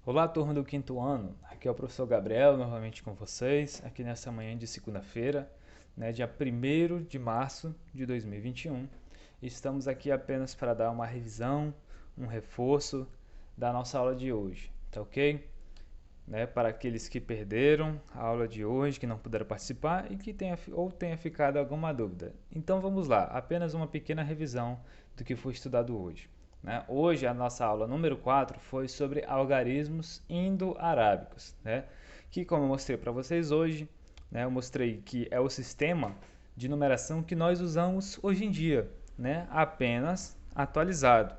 Olá, turma do quinto ano. Aqui é o professor Gabriel, novamente com vocês, aqui nessa manhã de segunda-feira, dia 1º de março de 2021. Estamos aqui apenas para dar uma revisão, um reforço da nossa aula de hoje, tá ok? Para aqueles que perderam a aula de hoje, que não puderam participar e que tenha ficado alguma dúvida. Então vamos lá, apenas uma pequena revisão do que foi estudado hoje. Hoje a nossa aula número 4 foi sobre algarismos indo-arábicos, que como eu mostrei para vocês hoje, eu mostrei que é o sistema de numeração que nós usamos hoje em dia, apenas atualizado.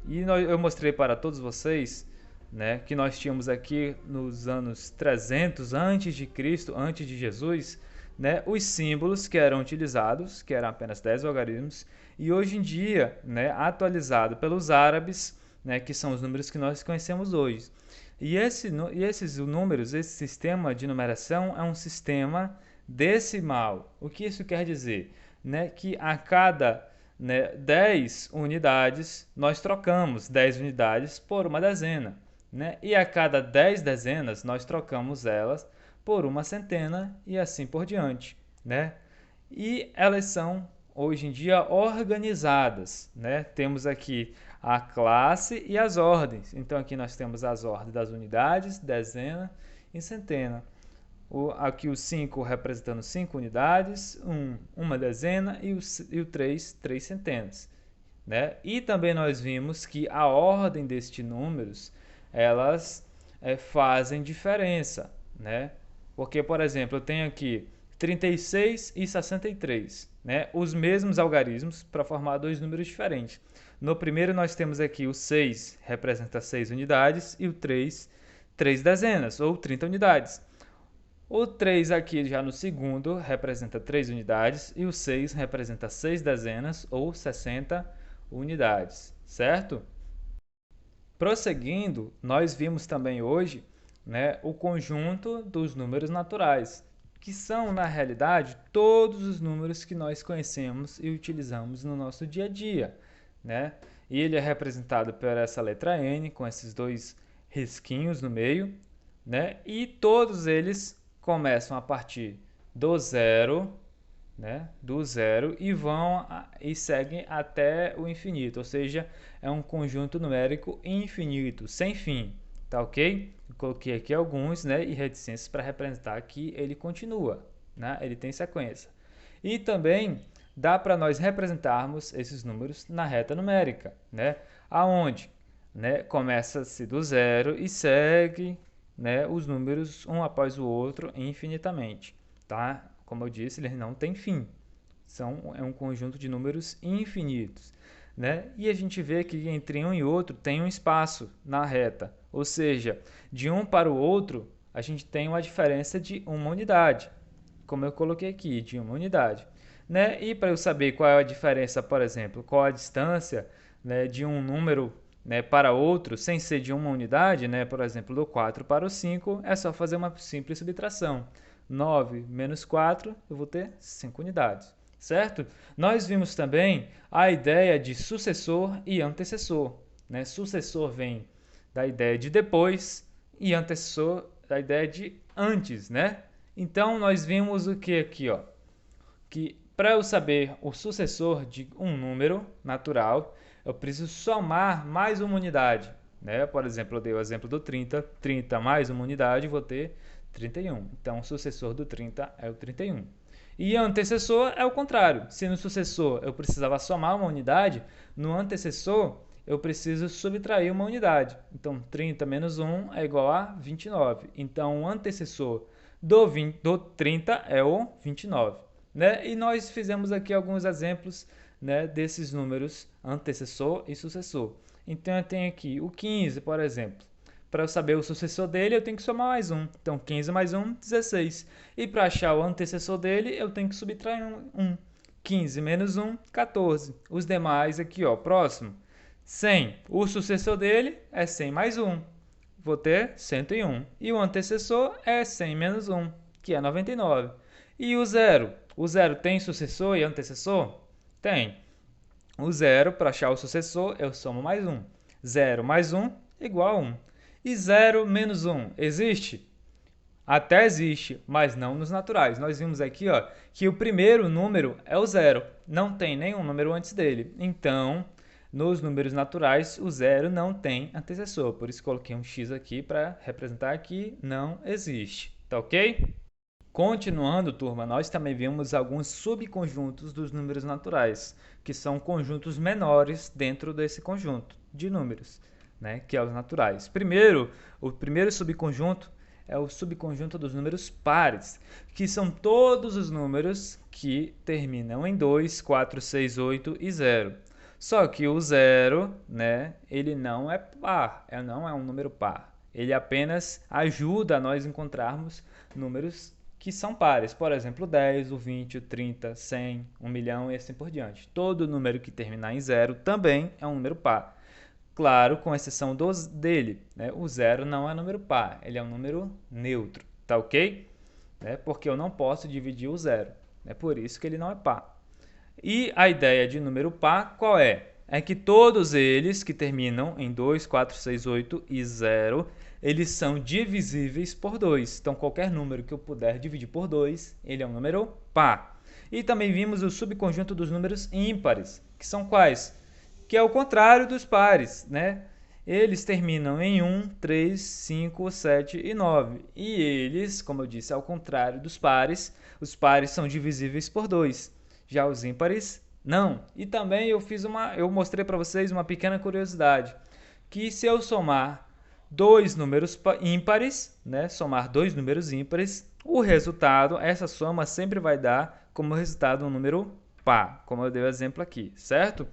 E eu mostrei para todos vocês que nós tínhamos aqui nos anos 300 antes de Cristo, antes de Jesus, os símbolos que eram utilizados, que eram apenas 10 algarismos, e hoje em dia, atualizado pelos árabes, que são os números que nós conhecemos hoje. E esses números, esse sistema de numeração é um sistema decimal. O que isso quer dizer? Que a cada 10 unidades, nós trocamos 10 unidades por uma dezena. E a cada 10 dezenas, nós trocamos elas por uma centena e assim por diante. E elas são, hoje em dia, organizadas. Temos aqui a classe e as ordens. Então, aqui nós temos as ordens das unidades, dezena e centena. Aqui o 5 representando 5 unidades, uma dezena e o 3, 3 centenas. E também nós vimos que a ordem destes números, elas fazem diferença. Porque, por exemplo, eu tenho aqui 36 e 63, os mesmos algarismos para formar dois números diferentes. No primeiro nós temos aqui o 6 representa 6 unidades e o 3, 3 dezenas, ou 30 unidades. O 3 aqui já no segundo representa 3 unidades e o 6 representa 6 dezenas ou 60 unidades, certo? Prosseguindo, nós vimos também hoje o conjunto dos números naturais, que são, na realidade, todos os números que nós conhecemos e utilizamos no nosso dia a dia. E ele é representado por essa letra N, com esses dois risquinhos no meio, e todos eles começam a partir do zero, e seguem até o infinito, ou seja, é um conjunto numérico infinito, sem fim, tá ok? Eu coloquei aqui alguns, e reticências para representar que ele continua, ele tem sequência. E também dá para nós representarmos esses números na reta numérica, aonde começa-se do zero e segue os números um após o outro infinitamente, tá? Como eu disse, eles não têm fim. É um conjunto de números infinitos. E a gente vê que entre um e outro tem um espaço na reta. Ou seja, de um para o outro, a gente tem uma diferença de uma unidade. Como eu coloquei aqui, de uma unidade. E para eu saber qual é a diferença, por exemplo, qual a distância de um número para outro, sem ser de uma unidade, por exemplo, do 4 para o 5, é só fazer uma simples subtração. 9 menos 4, eu vou ter 5 unidades, certo? Nós vimos também a ideia de sucessor e antecessor. Sucessor vem da ideia de depois e antecessor da ideia de antes, Então, nós vimos o que aqui, ó? Que para eu saber o sucessor de um número natural, eu preciso somar mais uma unidade. Por exemplo, eu dei o exemplo do 30. 30 mais uma unidade, vou ter 31. Então, o sucessor do 30 é o 31. E antecessor é o contrário. Se no sucessor eu precisava somar uma unidade, no antecessor eu preciso subtrair uma unidade. Então, 30 menos 1 é igual a 29. Então, o antecessor do 30 é o 29. E nós fizemos aqui alguns exemplos desses números antecessor e sucessor. Então, eu tenho aqui o 15, por exemplo. Para eu saber o sucessor dele, eu tenho que somar mais um. Então, 15 mais 1, 16. E para achar o antecessor dele, eu tenho que subtrair 1. 15 menos 1, 14. Os demais aqui, ó, próximo. 100. O sucessor dele é 100 mais 1. Vou ter 101. E o antecessor é 100 menos 1, que é 99. E o zero? O zero tem sucessor e antecessor? Tem. O zero, para achar o sucessor, eu somo mais 1. 0 mais 1 igual a 1. E 0 menos 1 existe? Até existe, mas não nos naturais. Nós vimos aqui, ó, que o primeiro número é o zero, não tem nenhum número antes dele. Então, nos números naturais, o zero não tem antecessor. Por isso coloquei um x aqui para representar que não existe. Tá ok? Continuando, turma, nós também vimos alguns subconjuntos dos números naturais, que são conjuntos menores dentro desse conjunto de números, né, que é os naturais. Primeiro, o primeiro subconjunto é o subconjunto dos números pares, que são todos os números que terminam em 2, 4, 6, 8 e 0. Só que o 0, né, ele não é par, não é um número par. Ele apenas ajuda a nós encontrarmos números que são pares, por exemplo, o 10, o 20, o 30, 100, 1 milhão e assim por diante. Todo número que terminar em 0 também é um número par. Claro, com exceção dele, né? O 0 não é número par, ele é um número neutro, tá ok? Porque eu não posso dividir o 0, é por isso que ele não é par. E a ideia de número par qual é? É que todos eles que terminam em 2, 4, 6, 8 e 0, eles são divisíveis por 2. Então, qualquer número que eu puder dividir por 2, ele é um número par. E também vimos o subconjunto dos números ímpares, que são quais? Que é o contrário dos pares, né? Eles terminam em 1, 3, 5, 7 e 9. E eles, como eu disse, ao contrário dos pares, os pares são divisíveis por 2. Já os ímpares, não. E também eu mostrei para vocês uma pequena curiosidade, que se eu somar dois números ímpares, né, somar dois números ímpares, o resultado, essa soma sempre vai dar como resultado um número par, como eu dei o exemplo aqui, certo?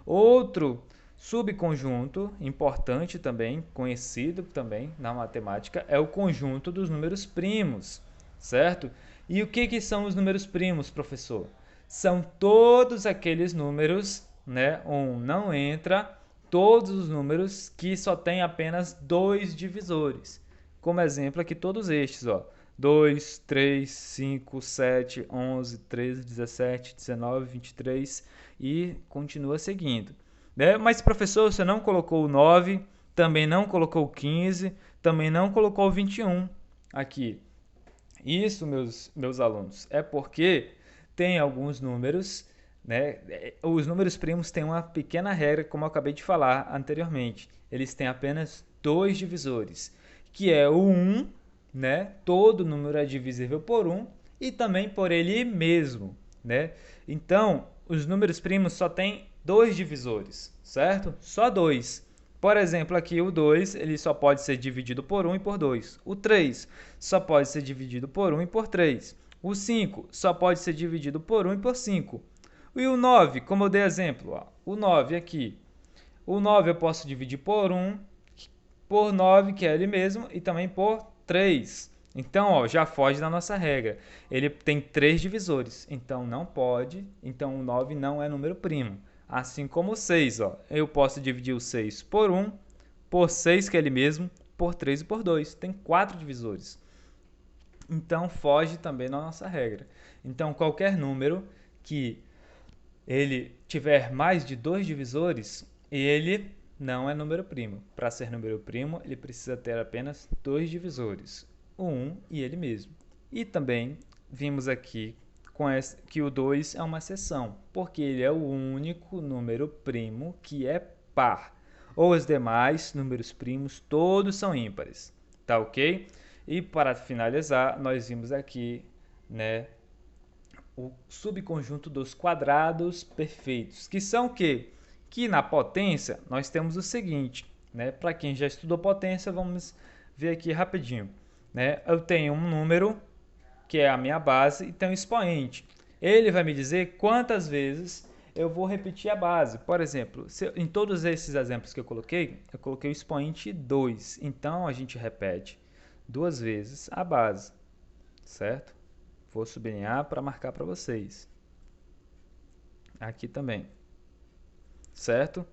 Outro subconjunto importante também, conhecido também na matemática, é o conjunto dos números primos, certo? E o que são os números primos, professor? São todos aqueles números, né? Não entra, todos os números que só tem apenas dois divisores. Como exemplo aqui todos estes, ó. 2, 3, 5, 7, 11, 13, 17, 19, 23 e continua seguindo. Né? Mas, professor, você não colocou o 9, também não colocou o 15, também não colocou o 21 aqui. Isso, meus alunos, é porque tem alguns números, né? Os números primos têm uma pequena regra, como eu acabei de falar anteriormente. Eles têm apenas dois divisores, que é o 1, né? Todo número é divisível por 1 e também por ele mesmo, né? Então, os números primos só têm dois divisores, certo? Só dois. Por exemplo, aqui o 2 ele só pode ser dividido por 1 e por 2. O 3 só pode ser dividido por 1 e por 3. O 5 só pode ser dividido por 1 e por 5. E o 9, como eu dei exemplo, ó, o 9 aqui. O 9 eu posso dividir por 1, por 9, que é ele mesmo, e também por 3. Então, ó, já foge da nossa regra. Ele tem 3 divisores, então não pode, então o 9 não é número primo. Assim como o 6, ó, eu posso dividir o 6 por 1, por 6, que é ele mesmo, por 3 e por 2. Tem 4 divisores. Então, foge também da nossa regra. Então, qualquer número que ele tiver mais de 2 divisores, ele não é número primo. Para ser número primo, ele precisa ter apenas 2 divisores, o 1 e ele mesmo. E também vimos aqui que o 2 é uma exceção, porque ele é o único número primo que é par. Os demais números primos todos são ímpares, tá ok? E para finalizar, nós vimos aqui, né, o subconjunto dos quadrados perfeitos, que são o quê? Que na potência nós temos o seguinte, né? Para quem já estudou potência, vamos ver aqui rapidinho, né? Eu tenho um número que é a minha base e tem um expoente. Ele vai me dizer quantas vezes eu vou repetir a base. Por exemplo, em todos esses exemplos que eu coloquei o expoente 2. Então, a gente repete duas vezes a base, certo? Vou sublinhar para marcar para vocês. Aqui também, certo?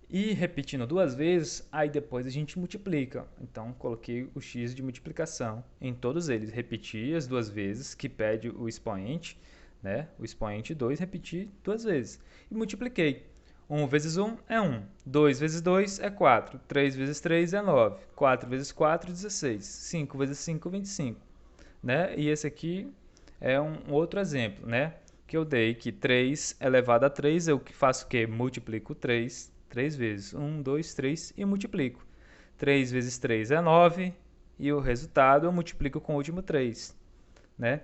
E repetindo duas vezes, aí depois a gente multiplica. Então, coloquei o x de multiplicação em todos eles. Repeti as duas vezes, que pede o expoente, né? O expoente 2, repeti duas vezes. E multipliquei. 1 vezes 1 é 1, 2 vezes 2 é 4, 3 vezes 3 é 9, 4 vezes 4 é 16, 5 vezes 5 é 25, né? E esse aqui é um outro exemplo, né? Que eu dei que 3 elevado a 3, eu faço o quê? Multiplico 3 vezes. 1, 2, 3 e multiplico. 3 vezes 3 é 9 e o resultado eu multiplico com o último 3, né?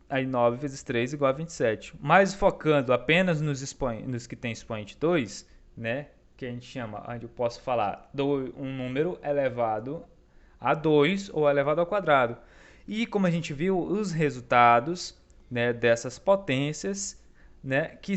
Aí 9 vezes 3 igual a 27. Mas focando apenas nos que tem expoente 2, né? Que a gente chama, onde eu posso falar um número elevado a 2 ou elevado ao quadrado. E como a gente viu, os resultados, né, dessas potências, né, que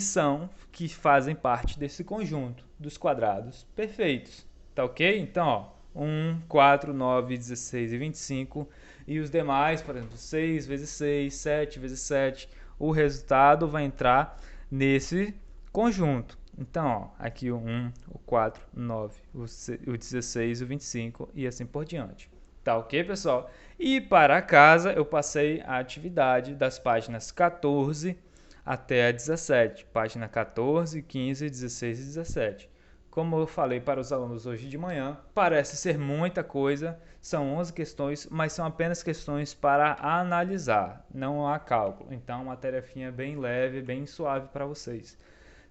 fazem parte desse conjunto dos quadrados perfeitos. Tá ok? Então, ó, 1, 4, 9, 16 e 25. E os demais, por exemplo, 6 vezes 6, 7 vezes 7. O resultado vai entrar nesse conjunto. Então, ó, aqui o 1, o 4, o 9, o 16, o 25 e assim por diante. Tá ok, pessoal? E para casa eu passei a atividade das páginas 14 até a 17. Página 14, 15, 16 e 17. Como eu falei para os alunos hoje de manhã, parece ser muita coisa, são 11 questões, mas são apenas questões para analisar, não há cálculo. Então, uma tarefinha bem leve, bem suave para vocês.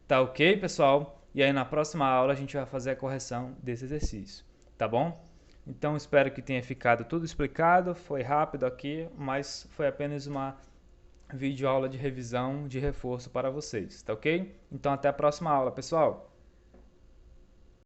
Tá ok, pessoal? E aí na próxima aula a gente vai fazer a correção desse exercício, tá bom? Então, espero que tenha ficado tudo explicado, foi rápido aqui, mas foi apenas uma videoaula de revisão, de reforço para vocês, tá ok? Então, até a próxima aula, pessoal!